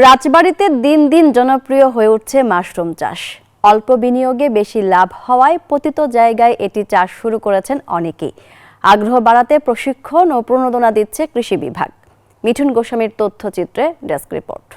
রাজবাড়ীতে দিন দিন জনপ্রিয় হয়ে উঠছে মাশরুম চাষ। অল্প বিনিয়োগে বেশি লাভ হওয়ায় পতিত জায়গায় এটি চাষ শুরু করেছেন অনেকেই। আগ্রহ বাড়াতে প্রশিক্ষণ ও প্রণোদনা দিচ্ছে কৃষি বিভাগ। মিঠুন গোস্বামীর তথ্যচিত্রে ডেস্ক রিপোর্ট।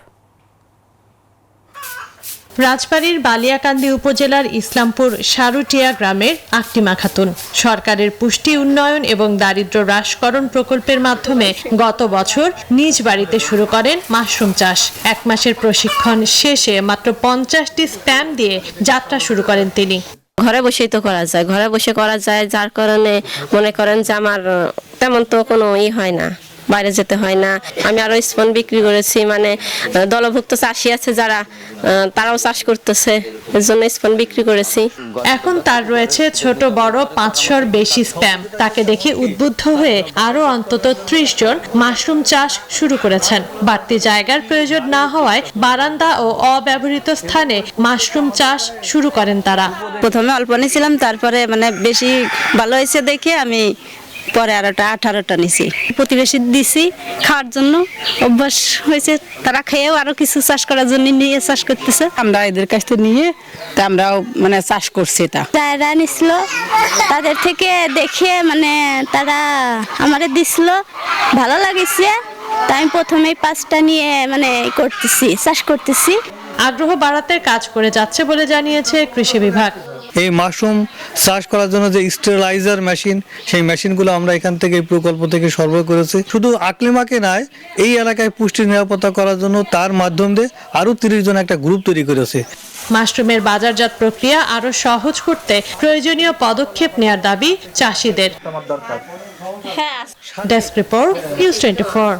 রাজবাড়ীর বালিয়াকান্দি উপজেলার ইসলামপুর সারুটিয়া গ্রামের আকলিমা খাতুন সরকারের পুষ্টি উন্নয়ন এবং দারিদ্র্য হ্রাসকরণ প্রকল্পের মাধ্যমে গত বছর নিজ বাড়িতে শুরু করেন মাশরুম চাষ। 1 মাসের প্রশিক্ষণ শেষে মাত্র 50টি স্প্যাম দিয়ে যাত্রা শুরু করেন তিনি। ঘরে বসেই তো করা যায়, ঘরে বসে করা যায়, যার কারণে মনে করেন যে আমার তেমন তো কোনো হয় না, বাইরে যেতে হয় না। আমি আরো স্পন বিক্রি করেছি, মানে দলভুক্ত চাষি আছে যারা, তারাও চাষ করতেছে, এর জন্য স্পন বিক্রি করেছি। এখন তার রয়েছে ছোট বড় 500-র বেশি স্প্যাম। তাকে দেখে উদ্বুদ্ধ হয়ে আরো অন্তত 30 জন মাশরুম চাষ শুরু করেছেন। বাড়তি জায়গার প্রয়োজন না হওয়ায় বারান্দা ও অব্যবহৃত স্থানে মাশরুম চাষ শুরু করেন তারা। প্রথমে অল্প নিয়েছিলাম, তারপরে মানে বেশি ভালো হয়েছে দেখে আমি পরে আর 18টা নিছি। প্রতিবেশী দিছি খাওয়ার জন্য, অভ্যাস হয়েছে, তারা খেয়েও আরো কিছু চাষ করার জন্য নিয়ে চাষ করতেছে। আমরা এদের কাছ থেকে নিয়ে তা আমরাও মানে চাষ করছি। এটা যারা নিছিল তাদের থেকে দেখে মানে তারা আমারে দিছিল, ভালো লাগিছে, তাই আমি প্রথমেই 5টা নিয়ে মানে চাষ করতেছি। আগ্রহ বাড়াতে কাজ করে যাচ্ছে বলে জানিয়েছে কৃষি বিভাগ। এই মাশরুম চাষ করার জন্য যে স্টেরিলাইজার মেশিন, সেই মেশিনগুলো আমরা এখান থেকে এই প্রকল্প থেকে সরবরাহ করেছি। শুধু আকলিমাকে নয়, এই এলাকায় পুষ্টি নিরাপত্তা করার জন্য তার মাধ্যম দিয়ে আরো 30 জন একটা গ্রুপ তৈরি করেছে। মাশরুমের বাজারজাত প্রক্রিয়া আরো সহজ করতে প্রয়োজনীয় পদক্ষেপ নেওয়ার দাবি চাষিদের। Desk report, news 24।